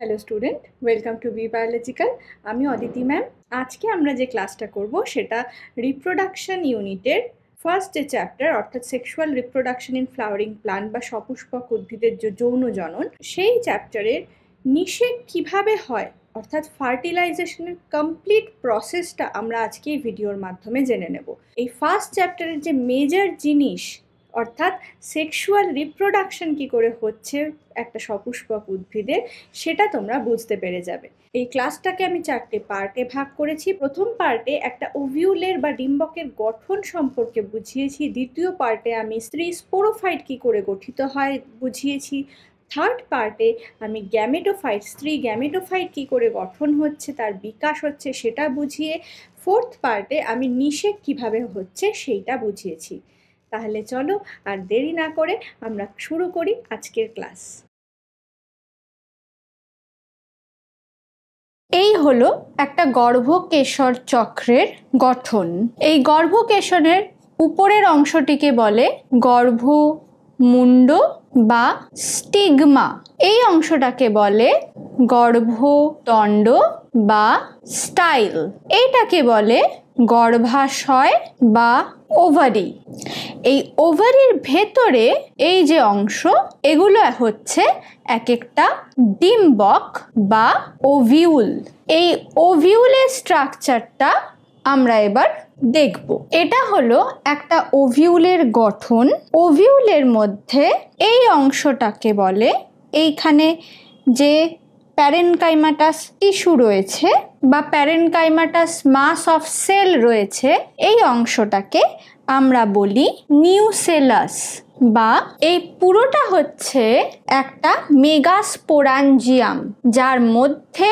Hello student, welcome to B biological. আমি Aditi ma'am. আজকে আমরা যে ক্লাসটা করব সেটা রিপ্রোডাকশন ইউনিটের ফার্স্ট যে চ্যাপ্টার, অর্থাৎ sexual reproduction in flowering plant বা সপুষ্পক উদ্ভিদের যে যৌন জনন, সেই চ্যাপ্টারের নিষেক কিভাবে হয় অর্থাৎ ফার্টিলাইজেশনের কমপ্লিট প্রসেসটা আমরা আজকে এই ভিডিওর মাধ্যমে জেনে নেব। এই ফার্স্ট চ্যাপ্টারের যে মেজর জিনিস অর্থাৎ সেক্সুয়াল রিপ্রোডাকশন কি করে হচ্ছে একটা সপুষ্পক উদ্ভিদের, সেটা তোমরা বুঝতে পেরে যাবে। এই ক্লাসটাকে আমি 4টে পার্টে ভাগ করেছি। প্রথম পার্টে একটা ওভিউলের বা ডিম্বকের গঠন সম্পর্কে বুঝিয়েছি। দ্বিতীয় পার্টে আমি স্ত্রী স্পোরোফাইট কি করে গঠিত হয় বুঝিয়েছি। থার্ড পার্টে আমি গ্যামেটোফাইট, স্ত্রী গ্যামেটোফাইট কি করে গঠন হচ্ছে, তার বিকাশ হচ্ছে সেটা বুঝিয়ে ফোর্থ পার্টে আমি নিষেক কিভাবে হচ্ছে সেইটা বুঝিয়েছি। তাহলে চলো আর দেরি না করে আমরা শুরু করি আজকের ক্লাস। এই হলো একটা গর্ভকেশর চক্রের গঠন। এই গর্ভকেশরের উপরের অংশটিকে বলে গর্ভমুণ্ড বা স্টিগমা। এই অংশটাকে বলে গর্ভদণ্ড বা স্টাইল। এইটাকে বলে গর্ভাশয় বা ওভারি। এই ওভারির ভেতরে এই যে অংশ, এগুলো হচ্ছে এক একটা ডিম্বক বা ওভিউল। এই ওভিউলের স্ট্রাকচারটা আমরা এবার দেখব। এটা হলো একটা ওভিউলের গঠন। ওভিউলের মধ্যে এই অংশটাকে বলে, এইখানে যে প্যারেনকাইমাটাস টিস্যু রয়েছে বা প্যারেনকাইমাটাস মাস অফ সেল রয়েছে, এই অংশটাকে আমরা বলি নিউসেলাস। বা এই পুরোটা হচ্ছে একটা মেগাস্পোরাঞ্জিয়াম, যার মধ্যে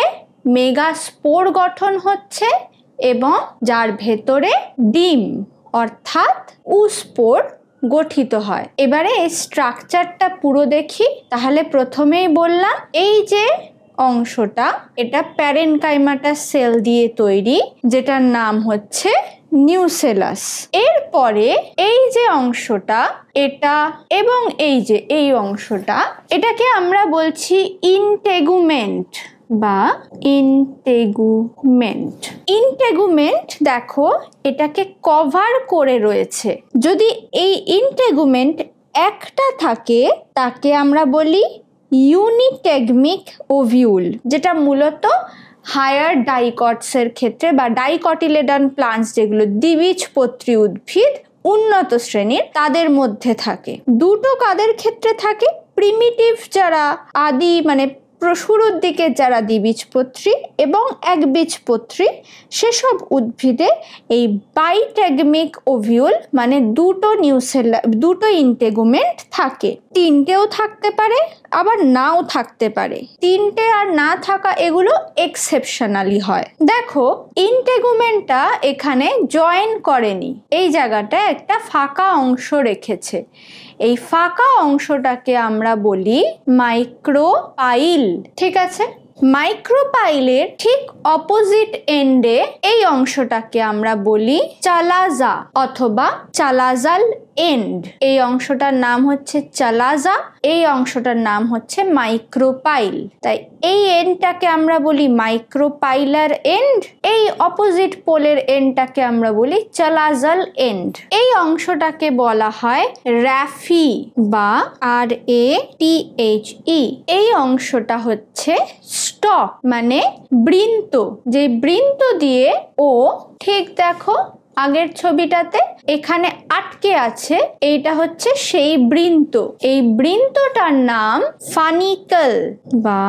মেগাস্পোর গঠন হচ্ছে এবং যার ভেতরে ডিম অর্থাৎ উস্পোর গঠিত হয়। এবারে এই স্ট্রাকচারটা পুরো দেখি। তাহলে প্রথমেই বললাম এই যে অংশটা, এটা প্যারেনকাইমাটাস সেল দিয়ে তৈরি, যেটার নাম হচ্ছে নিউসেলাস। এরপরে এই যে অংশটা, এটা এবং এই অংশটা, এটাকে আমরা বলছি ইন্টেগুমেন্ট বা ইন্টেগুমেন্ট। ইন্টেগুমেন্ট দেখো এটাকে কভার করে রয়েছে। যদি এই ইন্টেগুমেন্ট একটা থাকে তাকে আমরা বলি ইউনিটেগমিক ওভিউল, যেটা মূলত হায়ার ডাইকটসের ক্ষেত্রে বা ডাইকটিলেডন প্লান্টস, যেগুলো দ্বিবীজপত্রী উদ্ভিদ উন্নত শ্রেণীর, তাদের মধ্যে থাকে। দুটো কাদের ক্ষেত্রে থাকে? প্রিমিটিভ যারা আদি মানে শুরুর দিকে যারা দ্বিবীজপত্রী এবং একবীজপত্রী, সেসব উদ্ভিদে এই বাইটেগমিক ওভিউল মানে দুটো ইন্টেগুমেন্ট থাকে। তিনটেও থাকতে পারে, আবার নাও থাকতে পারে। তিনটে আর না থাকা এগুলো এক্সেপশনালি হয়। দেখো ইন্টেগুমেন্টটা এখানে জয়েন করেনি, এই জায়গাটায় একটা ফাঁকা অংশ রেখেছে। এই ফাঁকা অংশটাকে আমরা বলি মাইক্রোপাইল। ঠিক আছে, মাইক্রোপাইলের ঠিক অপোজিট এন্ডে এই অংশটাকে আমরা বলি চালাজা অথবা চালাজাল এন্ড। এই অংশটার নাম হচ্ছে চালাজা, এই অংশটার নাম হচ্ছে মাইক্রোপাইল। তাই এই এন্ডটাকে আমরা বলি মাইক্রোপাইলার এন্ড, এই অপোজিট পোলের এন্ডটাকে আমরা বলি চালাজাল এন্ড। এই অংশটাকে বলা হয় র্যাফি বা RATHE। এই অংশটা হচ্ছে স্টক মানে বৃন্ত, যে বৃন্ত দিয়ে ও ঠিক দেখো আগের ছবিটাতে এখানে আটকে আছে, এইটা হচ্ছে সেই বৃন্ত। এই বৃন্তটার নাম ফানিকল বা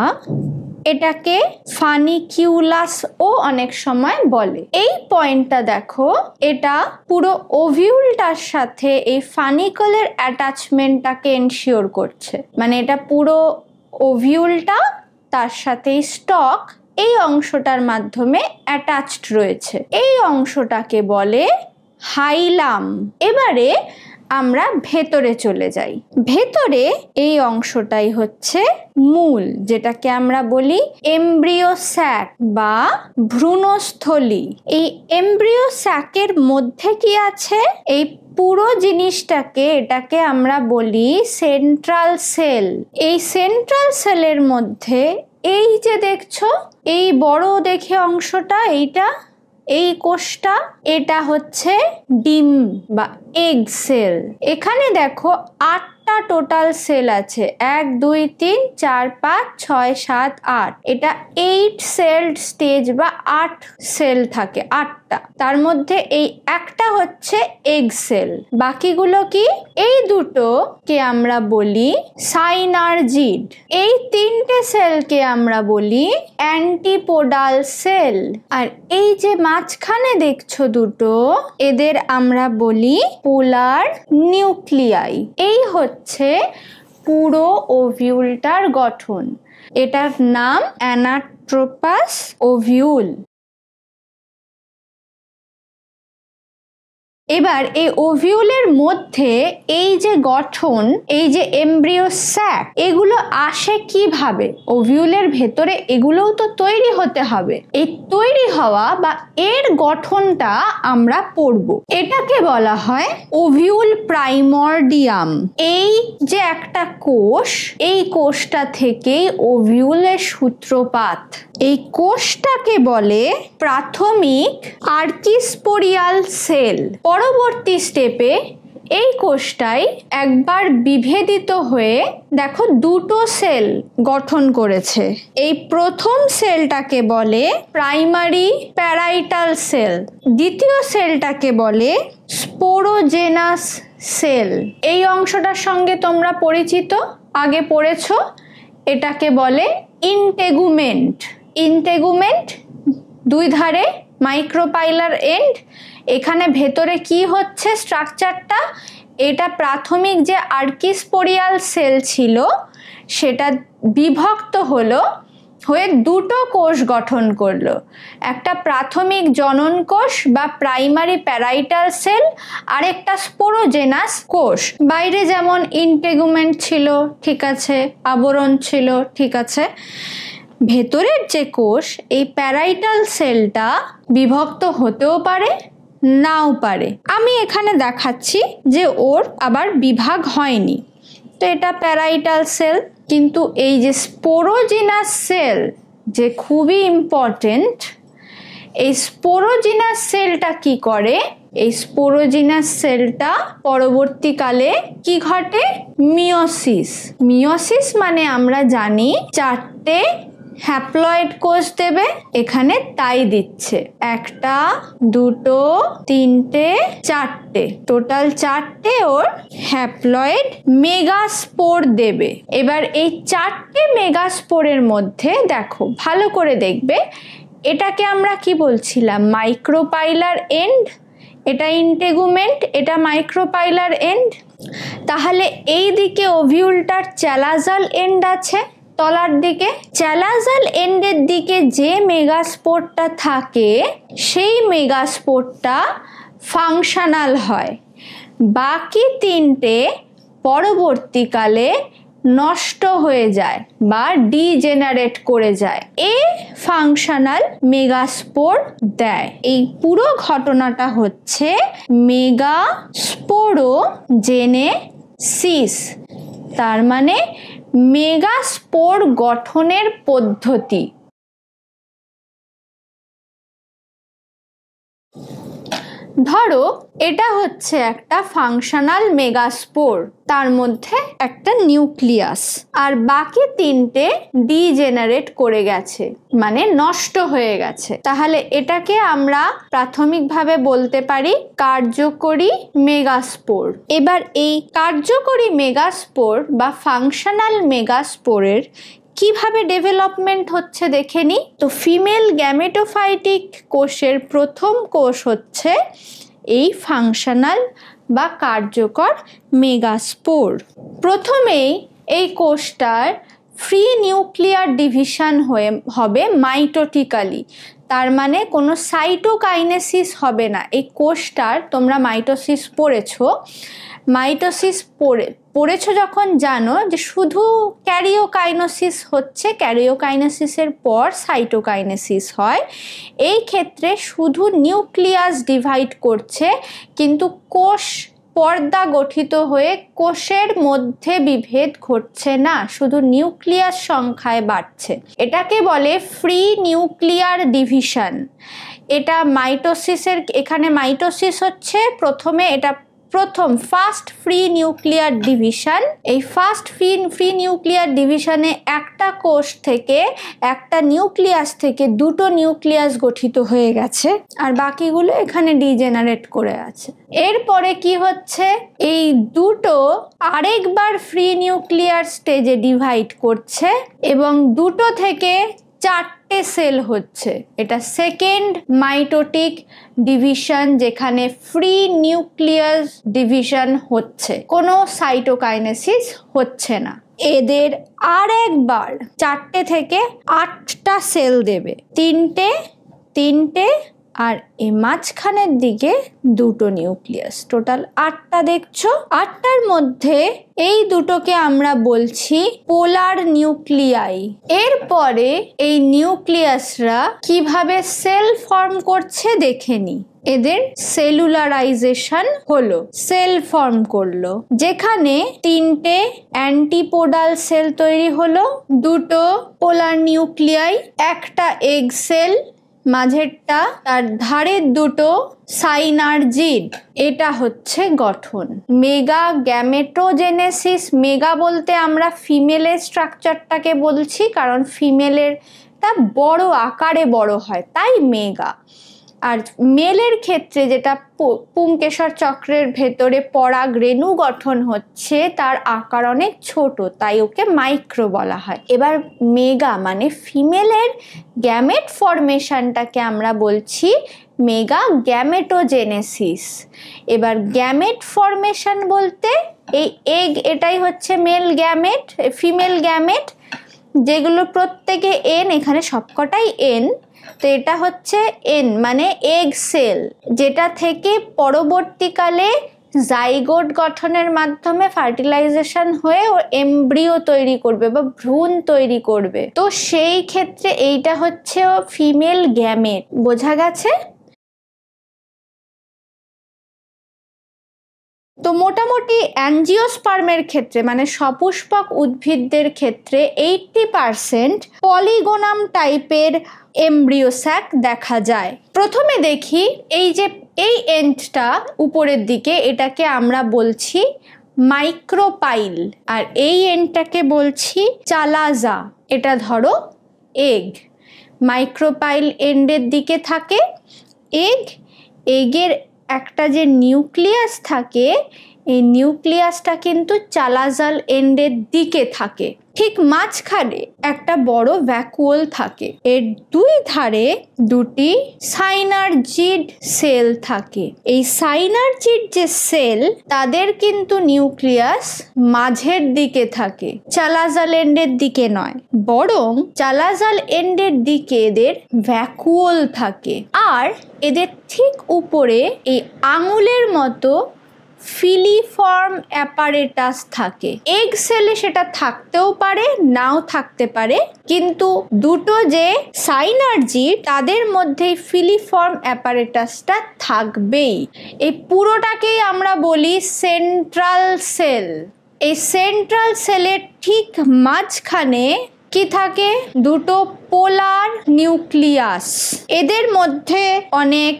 এটাকে ফানিকিউলাস ও অনেক সময় বলে। এই পয়েন্টটা দেখো, এটা পুরো ওভিউলটার সাথে এই ফানিকলের অ্যাটাচমেন্টটাকে এনশিওর করছে। মানে এটা পুরো ওভিউলটা তার সাথে স্টক এই অংশটার মাধ্যমে অ্যাটাচড রয়েছে। এই অংশটাকে বলে হাইলাম। এবারে আমরা ভেতরে চলে যাই। ভেতরে এই অংশটাই হচ্ছে মূল, যেটাকে আমরা বলি এমব্রিও স্যাক বা ভ্রূণস্থলী। এই এমব্রিও স্যাকের মধ্যে কি আছে? এই পুরো জিনিসটাকে, এটাকে আমরা বলি সেন্ট্রাল সেল। এই সেন্ট্রাল সেলের মধ্যে এই যে দেখছো এই বড় দেখে অংশটা, এইটা এই কোষটা, এটা হচ্ছে ডিম বা এগ সেল। এখানে দেখো 8টা টোটাল সেল আছে, 1 2 3 4 5 6 7 8। এটা 8 সেল স্টেজ বা 8 সেল থাকে, 8টা। তার মধ্যে এই একটা হচ্ছে এগ সেল, বাকিগুলো কি? এই দুটো কে আমরা বলি সাইনার্জিড। এই 3টে সেলকে আমরা বলি অ্যান্টিপোডাল সেল। আর এই যে মাঝখানে দেখছো দুটো, এদের আমরা বলি পোলার নিউক্লিয়াই। এই হচ্ছে পুরো ওভিউলটার গঠন। এটার নাম অ্যানাট্রোপাস ওভিউল। এবার এই ওভিউলের মধ্যে এই যে গঠন, এই যে এমব্রিও স্যাক, এগুলো আসে কিভাবে? ওভিউলের ভেতরে এগুলোও তো তৈরি হতে হবে। এই তৈরি হওয়া বা এর গঠনটা আমরা পড়ব। এটাকে বলা হয় ওভিউল প্রাইমর্ডিয়াম। এই যে একটা কোষ, এই কোষটা থেকেই ওভিউলের সূত্রপাত। এই কোষটাকে বলে প্রাথমিক আর্কিস্পোরিয়াল সেল। পরবর্তী স্টেপে এই কোষটাই একবার বিভেদিত হয়ে দেখো দুটো সেল গঠন করেছে। এই প্রথম সেলটাকে বলে প্রাইমারি প্যারাইটাল সেল, দ্বিতীয় সেলটাকে বলে স্পোরোজেনাস সেল। এই অংশটার সঙ্গে তোমরা পরিচিত, আগে পড়েছো। এটাকে বলে ইন্টেগুমেন্ট। ইন্টেগুমেন্ট, দুই ধারে মাইক্রোপাইলার এন্ড। এখানে ভেতরে কি হচ্ছে স্ট্রাকচারটা? এটা প্রাথমিক যে আর্কিস্পোরিয়াল সেল ছিল সেটা বিভক্ত হয়ে দুটো কোষ গঠন করলো। একটা প্রাথমিক জনন কোষ বা প্রাইমারি প্যারাইটাল সেল, আর একটা স্পোরোজেনাস কোষ। বাইরে যেমন ইন্টেগুমেন্ট ছিল, ঠিক আছে, আবরণ ছিল, ঠিক আছে। ভেতরের যে কোষ, এই প্যারাইটাল সেলটা বিভক্ত হতেও পারে, নাও পারে। আমি এখানে দেখাচ্ছি যে ওর আবার বিভাগ হয়নি, তো এটা প্যারাইটাল সেল। কিন্তু এই যে স্পোরোজেনাস সেল যে খুবই ইম্পর্টেন্ট, এই স্পোরোজেনাস সেলটা কি করে? এই স্পোরোজেনাস সেলটা পরবর্তীকালে কি ঘটে? মিওসিস। মিওসিস মানে আমরা জানি 4টে হ্যাপ্লয়েড কোষ দেবে, এখানে তাই দিচ্ছে 1টা 2টো 3টে 4টে, টোটাল 4টে ওর হ্যাপ্লয়েড মেগাস্পোর দেবে। এবার এই 4টে মেগাস্পোরের মধ্যে দেখো, ভালো করে দেখবে, এটাকে আমরা কি বলছিলাম? মাইক্রোপাইলার এন্ড। এটা ইন্টেগুমেন্ট, এটা মাইক্রোপাইলার এন্ড। তাহলে এই দিকে ওভিউলটার চ্যালাজাল এন্ড আছে, তলার দিকে। চ্যালাজাল এন্ডের দিকে যে মেগাস্পোরটা থাকে সেই মেগাস্পোরটা ফাংশনাল হয়। বাকি 3টে পরবর্তীকালে নষ্ট হয়ে যায় বা ডিজেনারেট করে যায়। এ ফাংশনাল মেগাস্পোর দেয়। এই পুরো ঘটনাটা হচ্ছে মেগাস্পোরোজেনেসিস। তার মানে মেগাস্পোর গঠনের পদ্ধতি। ধরো এটা হচ্ছে একটা ফাংশনাল মেগাস্পোর, তার মধ্যে একটা নিউক্লিয়াস, আর বাকি 3টে ডিজেনারেট করে গেছে, মানে নষ্ট হয়ে গেছে। তাহলে এটাকে আমরা প্রাথমিকভাবে বলতে পারি কার্যকরী মেগাস্পোর। এবার এই কার্যকরী মেগাস্পোর বা ফাংশনাল মেগাস্পোরের কিভাবে ডেভেলপমেন্ট হচ্ছে দেখে নি। তো ফিমেল গ্যামেটোফাইটিক কোষের প্রথম কোষ হচ্ছে এই ফাংশনাল বা কার্যকর মেগাস্পোর। প্রথমেই এই কোষটার ফ্রি নিউক্লিয়ার ডিভিশন হবে মাইটোটিক্যালি, তার মানে কোনো সাইটোকাইনেসিস হবে না। এই কোষটার, তোমরা মাইটোসিস পড়েছো, মাইটোসিস পড়েছো যখন জানো যে শুধু ক্যারিওকাইনেসিস হচ্ছে, ক্যারিওকাইনেসিসের পর সাইটোকাইনেসিস হয়। এই ক্ষেত্রে শুধু নিউক্লিয়াস ডিভাইড করছে, কিন্তু কোষ পর্দা গঠিত হয়ে কোষের মধ্যে বিভেদ ঘটছে না, শুধু নিউক্লিয়াস সংখ্যায় বাড়ছে। এটাকে বলে ফ্রি নিউক্লিয়ার ডিভিশন। এটা মাইটোসিসের, এখানে মাইটোসিস হচ্ছে প্রথম ফার্স্ট ফ্রি নিউক্লিয়ার ডিভিশন। এই ফার্স্ট ফ্রি নিউক্লিয়ার ডিভিশনে একটা কোষ থেকে, একটা নিউক্লিয়াস থেকে দুটো নিউক্লিয়াস গঠিত হয়ে গেছে, আর বাকিগুলো এখানে ডিজেনারেট করে আছে। এরপরে কি হচ্ছে, এই দুটো আরেকবার ফ্রি নিউক্লিয়ার স্টেজে ডিভাইড করছে এবং দুটো থেকে 4টে সেল হচ্ছে। এটা সেকেন্ড মাইটোটিক ডিভিশন, যেখানে ফ্রি নিউক্লিয়াস ডিভিশন হচ্ছে, কোনো সাইটোকাইনেসিস হচ্ছে না। এদের আর একবার 4টে থেকে 8টা সেল দেবে, 3টে আর এই মাঝখানের দিকে দুটো নিউক্লিয়াস, টোটাল 8টা দেখছো। 8টার মধ্যে এই দুটোকে আমরা বলছি পোলার নিউক্লিয়াই। এরপরে এই নিউক্লিয়াসরা কিভাবে সেল ফর্ম করছে দেখে নি। এদের সেলুলারাইজেশন হলো, সেল ফর্ম করলো, যেখানে 3টে অ্যান্টিপোডাল সেল তৈরি হলো, দুটো পোলার নিউক্লিয়াই, একটা এগ সেল, মাঝেরটা, তার ধারের দুটো সাইনার্জিড। এটা হচ্ছে গঠন। মেগা গ্যামেটোজেনেসিস, মেগা বলতে আমরা ফিমেলের স্ট্রাকচারটাকে বলছি, কারণ ফিমেলেরটা বড় আকারে বড় হয়, তাই মেগা। আর মেলের ক্ষেত্রে যেটা পুংকেশর চক্রের ভেতরে পরাগ রেণু গঠন হচ্ছে, তার আকার অনেক ছোট, তাই ওকে মাইক্রো বলা হয়। এবার মেগা মানে ফিমেলের গ্যামেট ফরমেশনটাকে আমরা বলছি মেগা গ্যামেটোজেনেসিস। এবার গ্যামেট ফরমেশন বলতে এই এগ, এটাই হচ্ছে মেল গ্যামেট, ফিমেল গ্যামেট, যেগুলো প্রত্যেকে এন, এখানে সবকটাই এন। তো এটা হচ্ছে এন মানে এগ সেল, যেটা থেকে পরবর্তীকালে জাইগোট গঠনের মাধ্যমে ফার্টিলাইজেশন হয়ে ও এমব্রিও তৈরি করবে বা ভ্রূণ তৈরি করবে। তো সেই ক্ষেত্রে এইটা হচ্ছে ফিমেল গ্যামেট। বোঝা গেছে? তো মোটামুটি অ্যাঞ্জিওস্পার্মের ক্ষেত্রে মানে সপুষ্পক উদ্ভিদদের ক্ষেত্রে 80% পলিগোনাম টাইপের এমব্রিও স্যাক দেখা যায়। প্রথমে দেখি এই এন্ডটা উপরের দিকে, এটাকে আমরা বলছি মাইক্রোপাইল, আর এই এন্ডটাকে বলছি চালাজা। এটা ধরো এগ, মাইক্রোপাইল এন্ডের দিকে থাকে এগ। এগের একটা যে নিউক্লিয়াস থাকে, এই নিউক্লিয়াসটা কিন্তু চালাজাল এন্ডের দিকে থাকে। ঠিক মাঝখানে একটা বড় ভ্যাকুয়াল থাকে, এর দুই ধারে দুটি সাইনার্জিড সেল থাকে। এই সাইনার্জিড যে সেল, তাদের কিন্তু নিউক্লিয়াস মাঝের দিকে থাকে, চালাজাল এন্ডের দিকে নয়, বরং চালাজাল এন্ডের দিকে এদের ভ্যাকুয়াল থাকে। আর এদের ঠিক উপরে এই আঙুলের মতো ফিলিফর্ম অ্যাপারেটাস থাকে। এগ সেলে সেটা থাকতেও পারে, নাও থাকতে পারে, কিন্তু দুটো যে সাইনার্জি, তাদের মধ্যে ফিলিফর্ম অ্যাপারেটাসটা থাকবেই। এই পুরোটাকেই আমরা বলি সেন্ট্রাল সেল। এই সেন্ট্রাল সেলের ঠিক মাঝখানে কি থাকে? দুটো পোলার নিউক্লিয়াস। এদের মধ্যে অনেক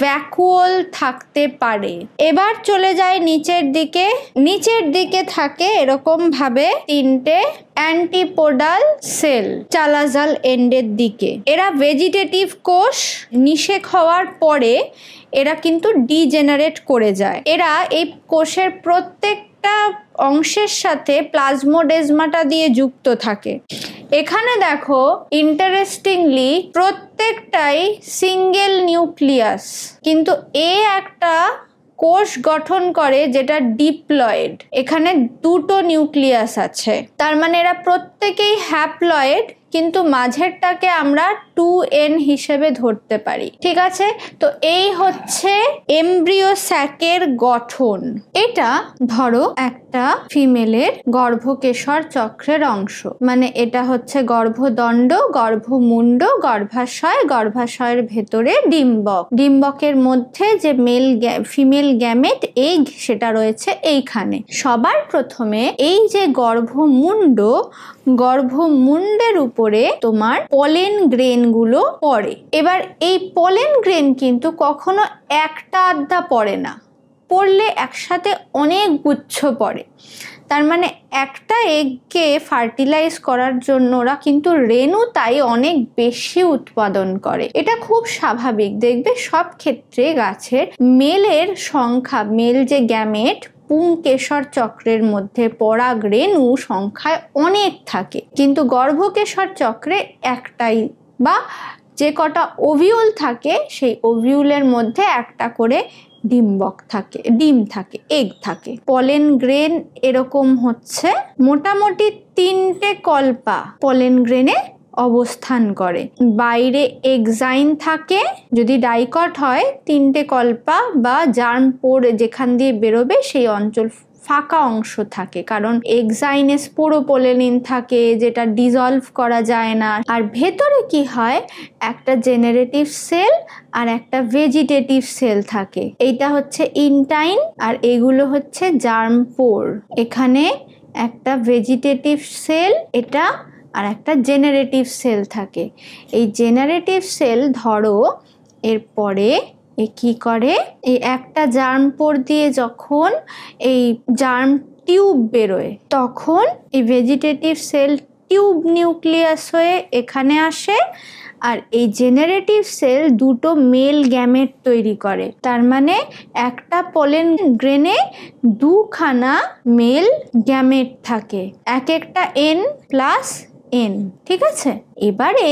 ভ্যাকুয়াল থাকতে পারে। এবার চলে যায় নিচের দিকে। নিচের দিকে থাকে এরকম ভাবে 3টে অ্যান্টিপোডাল সেল চালাজাল এন্ডের দিকে। এরা ভেজিটেটিভ কোষ, নিষেক হওয়ার পরে এরা কিন্তু ডিজেনারেট করে যায়। এরা এই কোষের প্রত্যেকটা অংশের সাথে প্লাজমোডেজমাটা দিয়ে যুক্ত থাকে। এখানে দেখো ইন্টারেস্টিংলি প্রত্যেকটাই সিঙ্গেল নিউক্লিয়াস, কিন্তু একটা কোষ গঠন করে যেটা ডিপ্লয়েড। এখানে দুটো নিউক্লিয়াস আছে, তার মানে এরা প্রত্যেকেই হ্যাপ্লয়েড, কিন্তু মাঝেরটাকে আমরা 2n হিসেবে ধরতে পারি। ঠিক আছে, তো এই হচ্ছে এমব্রিও স্যাকের গঠন। এটা ধরো একটা ফিমেলের গর্ভকেশর চক্রের অংশ, মানে এটা হচ্ছে গর্ভদণ্ড, গর্ভমুণ্ড, গর্ভাশয়, গর্ভাশয়ের ভেতরে ডিম্বক, ডিম্বকের মধ্যে যে ফিমেল গ্যামেট এগ সেটা রয়েছে এইখানে। সবার প্রথমে এই যে গর্ভমুণ্ড, গর্ভমুণ্ডের উপরে তোমার পলেন গ্রেন গুলো পড়ে। এবার এই পলেন গ্রেন কিন্তু কখনো একটা আধা পড়ে না, পড়লে একসাথে অনেক গুচ্ছ পড়ে। তার মানে একটা এগকে ফার্টিলাইজ করার জন্য ওরা কিন্তু রেণু তাই অনেক বেশি উৎপাদন করে। এটা খুব স্বাভাবিক, দেখবে সব ক্ষেত্রে গাছের মেলের সংখ্যা, মেল যে গ্যামেট পুংকেশর চক্রের মধ্যে পরাগ রেণু সংখ্যায় অনেক থাকে, কিন্তু গর্ভকেশর চক্রে একটাই বা যে কটা ওভিউল থাকে সেই ওভিউলের মধ্যে একটা করে ডিম্বক থাকে, ডিম থাকে, এগ থাকে। পলেন গ্রেন এরকম হচ্ছে মোটামুটি 3টে কল্পা পলেন গ্রেনে অবস্থান করে। বাইরে এক্সাইন থাকে, যদি ডাইকট হয় 3টে কল্পা বা জার্ম পোর যেখান দিয়ে বেরোবে সেই অঞ্চল ফাঁকা অংশ থাকে, কারণ এক্সাইনে স্পোরোপোলেনিন থাকে যেটা ডিজলভ করা যায় না। আর ভেতরে কি হয়, একটা জেনারেটিভ সেল আর একটা ভেজিটেটিভ সেল থাকে। এইটা হচ্ছে ইনটাইন আর এগুলো হচ্ছে জার্ম পোর। এখানে একটা ভেজিটেটিভ সেল এটা আর একটা জেনারেটিভ সেল থাকে। এই জেনারেটিভ সেল ধরো এরপরে কি করে, এই একটা জার্ম পোর দিয়ে যখন এই জার্ম টিউব বেরোয় তখন এই ভেজিটেটিভ সেল টিউব নিউক্লিয়াস হয়ে এখানে আসে, আর এই জেনারেটিভ সেল দুটো মেল গ্যামেট তৈরি করে। তার মানে একটা পলেন গ্রেনে দুখানা মেল গ্যামেট থাকে, এক একটা n+n। ঠিক আছে, এবারে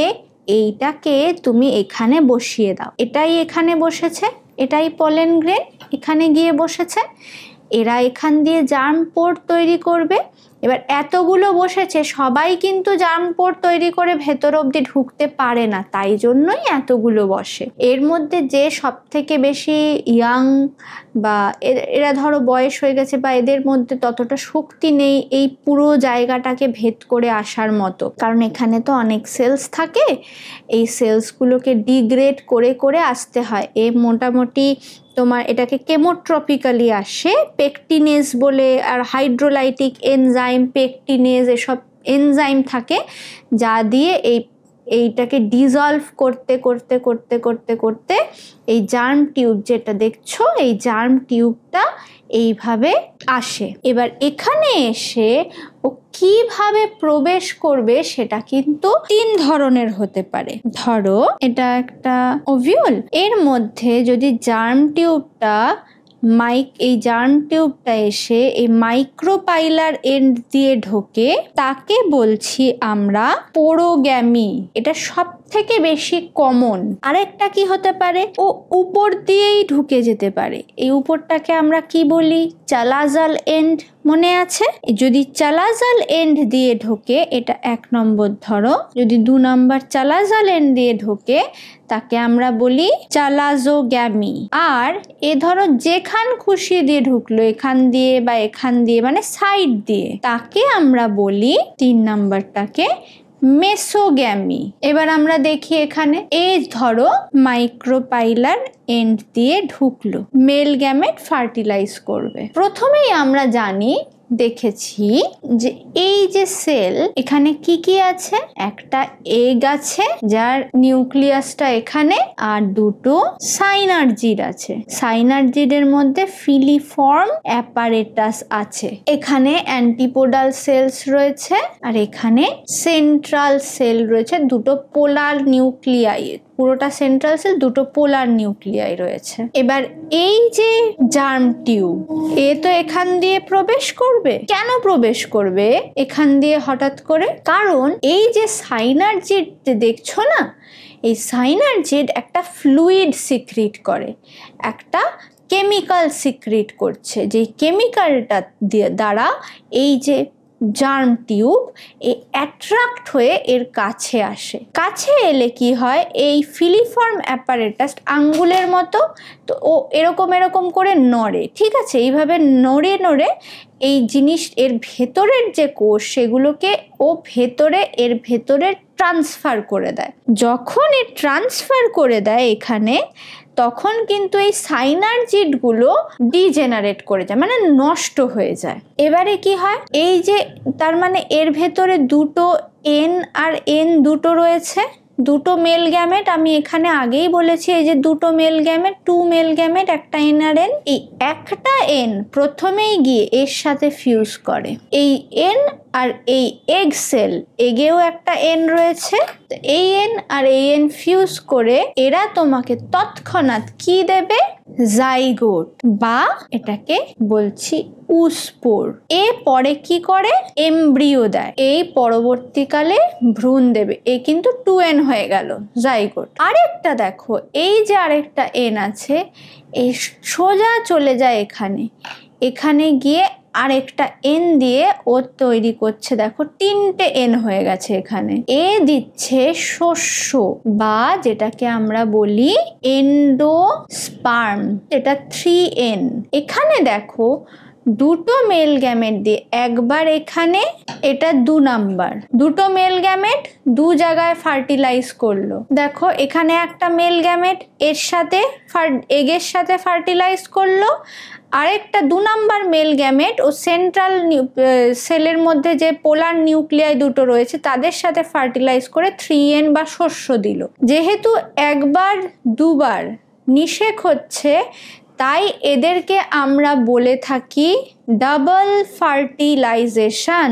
এইটাকে তুমি এখানে বসিয়ে দাও, এটাই এখানে বসেছে, এটাই পলেন গ্রেন এখানে গিয়ে বসেছে, এরা এখান দিয়ে জার্ম পোর তৈরি করবে। এবার এতগুলো বসেছে, সবাই কিন্তু জার্ম পোর তৈরি করে ভেতর অবধি ঢুকতে পারে না, তাই জন্যই এতগুলো বসে। এর মধ্যে যে সব থেকে বেশি ইয়াং বা এরা ধরো বয়স হয়ে গেছে বা এদের মধ্যে ততটা শক্তি নেই এই পুরো জায়গাটাকে ভেদ করে আসার মতো, কারণ এখানে তো অনেক সেলস থাকে, এই সেলসগুলোকে ডিগ্রেড করে করে আসতে হয়। মোটামুটি তোমার এটাকে কেমোট্রপিক্যালি আসে, পেকটিনেজ বলে, আর হাইড্রোলাইটিক এনজাইম, পেকটিনেজ এসব এনজাইম থাকে যা দিয়ে এইটাকে ডিজলভ করতে করতে করতে করতে করতে এই জার্ম টিউব যেটা দেখছো, এই জার্ম টিউবটা এইভাবে আসে। এবার এখানে এসে ও কিভাবে প্রবেশ করবে সেটা কিন্তু 3 ধরনের হতে পারে। ধরো এটা একটা ওভিউল, এর মধ্যে যদি জার্ম টিউবটা এই জার্ম টিউবটা এসে এই মাইক্রোপাইলার এন্ড দিয়ে ঢোকে, তাকে বলছি আমরা পোরোগ্যামি। এটা সব থেকে বেশি কমন। আরেকটা কি হতে পারে, ও উপর দিয়েই ঢুকে যেতে পারে। এই উপরটাকে আমরা কি বলি, চালাজাল এন্ড, মনে আছে? যদি চালাজাল এন্ড দিয়ে ঢোকে এটা 1 নম্বর ধরো, যদি 2 নম্বর চালাজাল এন্ড দিয়ে ঢোকে তাকে আমরা বলি চালাজোগ্যামি। আর এ ধরো যেখান খুশি দিয়ে ঢুকলো, এখান দিয়ে বা এখান দিয়ে, মানে সাইড দিয়ে, তাকে আমরা বলি 3 নম্বরটাকে মেসোগ্যামি। এবার আমরা দেখি এখানে এই ধরো মাইক্রোপাইলার এন্ড দিয়ে ঢুকলো, মেল গ্যামেট ফার্টিলাইজ করবে। প্রথমেই আমরা জানি, দেখেছি যে এই যে সেল এখানে কি কি আছে, একটা এগ আছে যার নিউক্লিয়াসটা এখানে, আর দুটো সাইনার্জিড আছে। সাইনার্জিডের মধ্যে ফিলিফর্ম অ্যাপারেটাস আছে। এখানে অ্যান্টিপোডাল সেলস রয়েছে আর এখানে সেন্ট্রাল সেল রয়েছে, দুটো পোলার নিউক্লিয়াই, পুরোটা সেন্ট্রাল সেল, দুটো পোলার নিউক্লিয়াই রয়েছে। এবার এই যে জার্ম টিউব, এ তো এখান দিয়ে প্রবেশ করবে। কেন প্রবেশ করবে এখান দিয়ে হঠাৎ করে? কারণ এই যে সাইনার্জিড দেখছো না, এই সাইনার্জিড একটা ফ্লুইড সিক্রিট করে, একটা কেমিক্যাল সিক্রিট করছে, যে কেমিক্যালটা দ্বারা এই যে জার্ম টিউব এই অ্যাট্রাক্ট হয়ে এর কাছে আসে। কাছে এলে কি হয়, এই ফিলিফর্ম অ্যাপারেটাস আঙ্গুলের মতো, তো ও এরকম এরকম করে নড়ে, ঠিক আছে, এইভাবে নড়ে নড়ে এই জিনিস এর ভেতরের যে কোষ সেগুলোকে ও এর ভেতরে ট্রান্সফার করে দেয়। যখন এ ট্রান্সফার করে দেয় এখানে, তখন কিন্তু এই সাইনারজিডগুলো ডিজেনারেট করে যায়, মানে নষ্ট হয়ে যায়। এবারে কি হয়, এই যে তার মানে এর ভেতরে দুটো এন আর এন দুটো রয়েছে, দুটো মেল গ্যামেট, আমি এখানে আগেই বলেছি এই যে দুটো মেল গ্যামেট, 2 মেল গ্যামেট, একটা এন আর এন। এই একটা এন প্রথমেই গিয়ে এর সাথে ফিউজ করে। এই এন আর এই এগ সেল, এগেও একটা এন রয়েছে, এই এন আর এই এন ফিউজ করে এরা তোমাকে তৎক্ষণাৎ কি দেবে, জাইগোট, বা এটাকে বলছি উস্পোর। এ পরে কি করে, এমব্রিও দেয়, এই পরবর্তীকালে ভ্রূণ দেবে। এ কিন্তু 2n হয়ে গেল, জাইগোট। আরেকটা দেখো, এই যে আরেকটা এন আছে, এই সোজা চলে যায় এখানে, এখানে গিয়ে আরেকটা এন দিয়ে ও তৈরি করছে, দেখো 3টে এন হয়ে গেছে এখানে। এ দিচ্ছে শস্য, বা যেটাকে আমরা বলি এন্ডোস্পার্ম, এটা 3n। এখানে দেখো দুটো মেল গ্যামেট দিয়ে একবার এখানে, এটা 2 নাম্বার, দুটো মেল গ্যামেট দু জায়গায় ফার্টিলাইজ করলো। দেখো এখানে একটা মেল গ্যামেট এর সাথে এগের সাথে ফার্টিলাইজ করলো, আরেকটা 2 নাম্বার মেল গ্যামেট ও সেন্ট্রাল সেলের মধ্যে যে পোলার নিউক্লিয়াই দুটো রয়েছে তাদের সাথে ফার্টিলাইজ করে 3n বা শস্য দিল। যেহেতু একবার দুবার নিষেক হচ্ছে, তাই এদেরকে আমরা বলে থাকি ডাবল ফার্টিলাইজেশন।